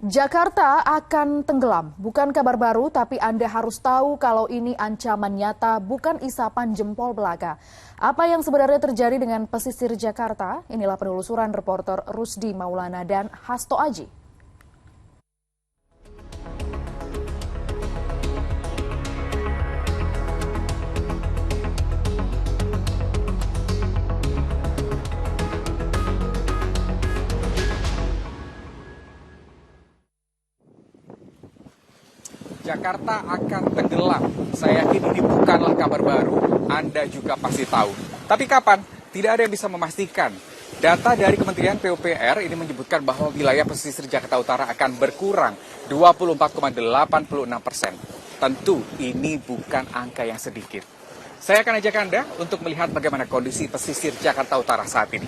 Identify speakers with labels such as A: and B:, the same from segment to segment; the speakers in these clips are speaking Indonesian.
A: Jakarta akan tenggelam, bukan kabar baru, tapi Anda harus tahu kalau ini ancaman nyata, bukan isapan jempol belaka. Apa yang sebenarnya terjadi dengan pesisir Jakarta? Inilah penelusuran reporter Rusdi Maulana dan Hasto Aji.
B: Jakarta akan tenggelam. Saya yakin ini bukanlah kabar baru, Anda juga pasti tahu. Tapi kapan? Tidak ada yang bisa memastikan. Data dari Kementerian PUPR ini menyebutkan bahwa wilayah pesisir Jakarta Utara akan berkurang 24,86%. Tentu ini bukan angka yang sedikit. Saya akan ajak Anda untuk melihat bagaimana kondisi pesisir Jakarta Utara saat ini.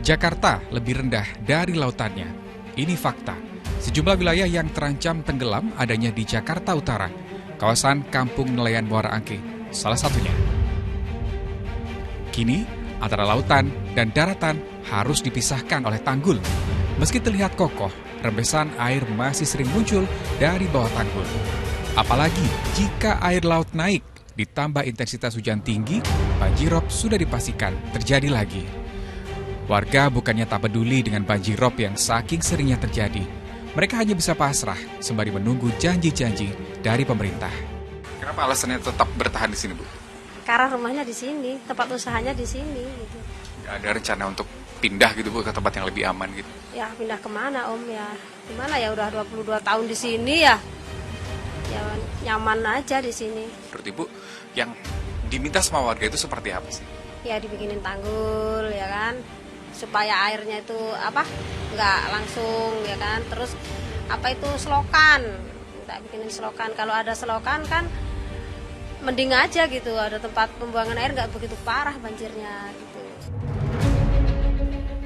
B: Jakarta lebih rendah dari lautannya. Ini fakta. Sejumlah wilayah yang terancam tenggelam adanya di Jakarta Utara, kawasan Kampung Nelayan Muara Angke, salah satunya. Kini, antara lautan dan daratan harus dipisahkan oleh tanggul. Meski terlihat kokoh, rembesan air masih sering muncul dari bawah tanggul. Apalagi jika air laut naik, ditambah intensitas hujan tinggi, banjirop sudah dipastikan terjadi lagi. Warga bukannya tak peduli dengan banjirop yang saking seringnya terjadi. Mereka hanya bisa pasrah sembari menunggu janji-janji dari pemerintah. Kenapa alasannya tetap bertahan di sini, Bu?
C: Karena rumahnya di sini, tempat usahanya di sini. Gitu.
B: Nggak ada rencana untuk pindah gitu, Bu, ke tempat yang lebih aman gitu?
C: Ya pindah kemana, Om ya? Gimana ya, udah 22 tahun di sini ya. Ya nyaman aja di sini.
B: Menurut Ibu, yang diminta sama warga itu seperti apa sih?
C: Ya dibikinin tanggul, ya kan? Supaya airnya itu nggak langsung, ya kan? Terus itu selokan, kita bikinin selokan. Kalau ada selokan kan mending aja gitu, ada tempat pembuangan air nggak begitu parah banjirnya gitu.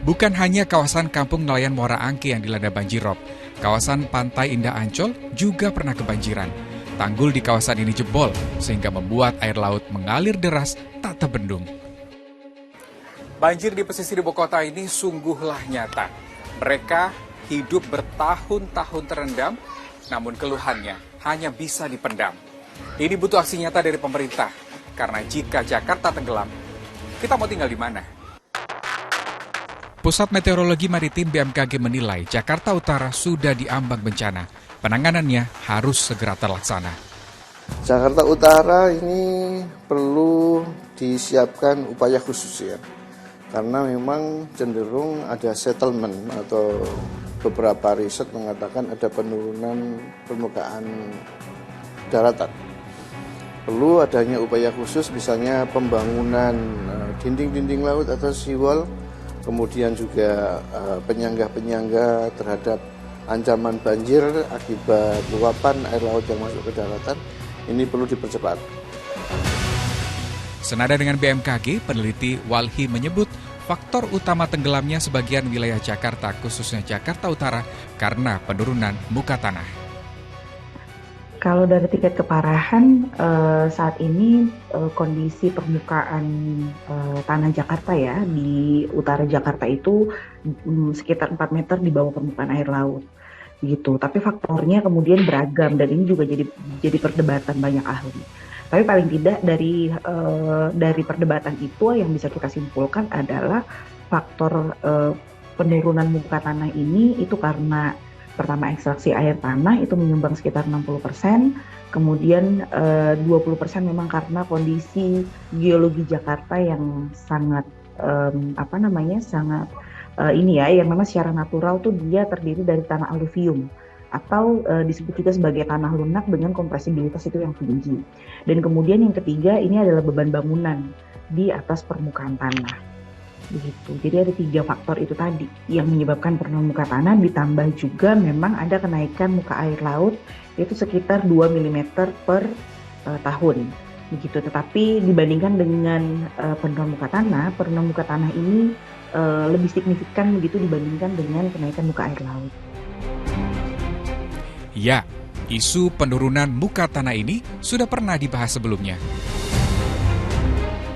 B: Bukan hanya kawasan Kampung Nelayan Muara Angke yang dilanda banjirop, kawasan Pantai Indah Ancol juga pernah kebanjiran. Tanggul di kawasan ini jebol sehingga membuat air laut mengalir deras tak terbendung. Banjir di pesisir ibu kota ini sungguhlah nyata. Mereka hidup bertahun-tahun terendam, namun keluhannya hanya bisa dipendam. Ini butuh aksi nyata dari pemerintah, karena jika Jakarta tenggelam, kita mau tinggal di mana? Pusat Meteorologi Maritim BMKG menilai Jakarta Utara sudah diambang bencana. Penanganannya harus segera terlaksana.
D: Jakarta Utara ini perlu disiapkan upaya khusus ya. Karena memang cenderung ada settlement atau beberapa riset mengatakan ada penurunan permukaan daratan. Perlu adanya upaya khusus misalnya pembangunan dinding-dinding laut atau seawall, kemudian juga penyangga-penyangga terhadap ancaman banjir akibat luapan air laut yang masuk ke daratan, ini perlu dipercepat.
B: Senada dengan BMKG, peneliti Walhi menyebut faktor utama tenggelamnya sebagian wilayah Jakarta, khususnya Jakarta Utara, karena penurunan muka tanah.
E: Kalau dari tingkat keparahan, saat ini kondisi permukaan tanah Jakarta ya, di utara Jakarta itu sekitar 4 meter di bawah permukaan air laut. Gitu. Tapi faktornya kemudian beragam dan ini juga jadi perdebatan banyak ahli. Tapi paling tidak dari perdebatan itu yang bisa kita simpulkan adalah faktor penurunan muka tanah ini itu karena pertama ekstraksi air tanah itu menyumbang sekitar 60%, kemudian 20% memang karena kondisi geologi Jakarta yang sangat yang memang secara natural tuh dia terdiri dari tanah aluvium atau disebut juga sebagai tanah lunak dengan kompresibilitas itu yang tinggi. Dan kemudian yang ketiga ini adalah beban bangunan di atas permukaan tanah. Begitu. Jadi ada 3 faktor itu tadi yang menyebabkan penurunan muka tanah, ditambah juga memang ada kenaikan muka air laut itu sekitar 2 mm per tahun. Begitu. Tetapi dibandingkan dengan penurunan muka tanah ini lebih signifikan begitu dibandingkan dengan kenaikan muka air laut.
B: Ya, isu penurunan muka tanah ini sudah pernah dibahas sebelumnya.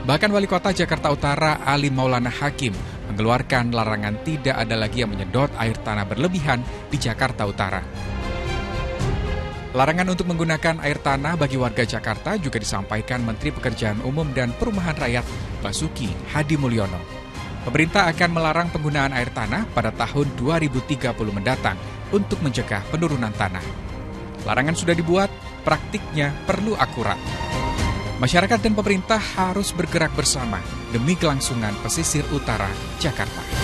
B: Bahkan Wali Kota Jakarta Utara Ali Maulana Hakim mengeluarkan larangan tidak ada lagi yang menyedot air tanah berlebihan di Jakarta Utara. Larangan untuk menggunakan air tanah bagi warga Jakarta juga disampaikan Menteri Pekerjaan Umum dan Perumahan Rakyat Basuki Hadi Mulyono. Pemerintah akan melarang penggunaan air tanah pada tahun 2030 mendatang untuk mencegah penurunan tanah. Larangan sudah dibuat, praktiknya perlu akurat. Masyarakat dan pemerintah harus bergerak bersama demi kelangsungan pesisir utara Jakarta.